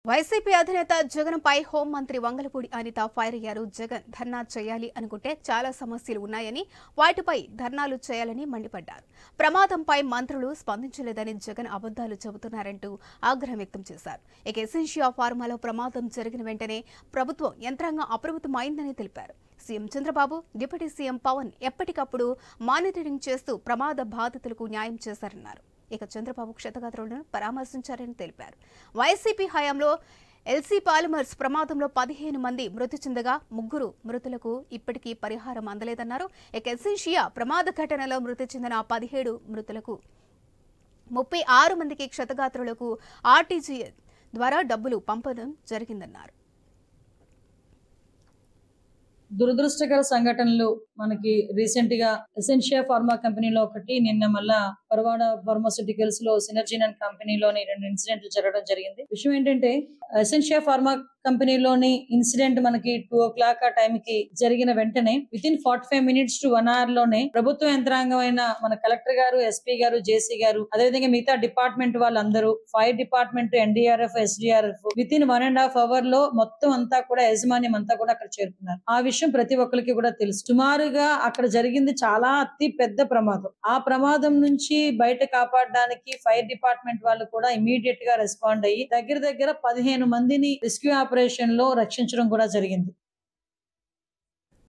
YCP అధినేత జగన్పై హోంమంత్రి వంగలపూడి అనిత ఫైర్ అయ్యారు. జగన్ ధర్నా చేయాలి అనుకుంటే చాలా సమస్యలు ఉన్నాయని, వాటిపై ధర్నాలు చేయాలని మండిపడ్డారు. ప్రమాదంపై మంత్రులు స్పందించలేదని జగన్ అబద్దాలు చెబుతున్నారంటూ ఆగ్రహం వ్యక్తం చేశారు. ఇక ఎసెన్షియా ఫార్మాలో ప్రమాదం జరిగిన వెంటనే ప్రభుత్వం యంత్రాంగం అప్రమత్తమైందని తెలిపారు. CM Chandrababu, deputy CM Pawan ఎప్పటికప్పుడు మానిటరింగ్ చేస్తూ ప్రమాద బాధితులకు న్యాయం చేశారన్నారు. ఇక చంద్రబాబు క్షతగాత్రులను పరామర్శించారని తెలిపారు. వైసీపీ హయాంలో ఎల్సీ పాలిమర్స్ ప్రమాదంలో 15 మంది మృతి చెందగా 3 మృతులకు ఇప్పటికీ పరిహారం అందలేదన్నారు. ఇక ఎసెన్షియా ప్రమాద ఘటనలో మృతి చెందిన 17 మృతులకు 36 మందికి క్షతగాత్రులకు ఆర్టీజీఎస్ ద్వారా డబ్బులు పంపడం జరిగిందన్నారు. దురదృష్టకర సంఘటనలు మనకి రీసెంట్ గా ఎసెన్షియా ఫార్మా కంపెనీలో ఒకటి, నిన్న మళ్ళా పరవాడ ఫార్మాస్యూటికల్స్ లో సినర్జీన్ అండ్ కంపెనీలోని 2 ఇన్సిడెంట్లు జరగడం జరిగింది. విషయం ఏంటంటే, ఎసెన్షియా ఫార్మా కంపెనీలోని ఇన్సిడెంట్ మనకి 2 o'clock ఆ టైం కి జరిగిన వెంటనే వితిన్ 45 minutes to 1 hour లోనే ప్రభుత్వ యంత్రాంగం అయిన మన కలెక్టర్ గారు, ఎస్పీ గారు, జేసీ గారు, అదేవిధంగా మిగతా డిపార్ట్మెంట్ వాళ్ళందరూ, fire department, NDRF, SDRF within 1.5 hour లో మొత్తం అంతా కూడా యాజమాన్యం అంతా కూడా అక్కడ చేరుకున్నారు. ఆ విషయం ప్రతి ఒక్కరికి కూడా తెలుసు. సుమారుగా అక్కడ జరిగింది చాలా అతి పెద్ద ప్రమాదం. ఆ ప్రమాదం నుంచి బయట కాపాడడానికి ఫైర్ డిపార్ట్మెంట్ వాళ్ళు కూడా ఇమీడియట్ గా రెస్పాండ్ అయ్యి దగ్గర 15 మందిని రెస్క్యూ ఆపరేషన్ లో రక్షించడం కూడా జరిగింది.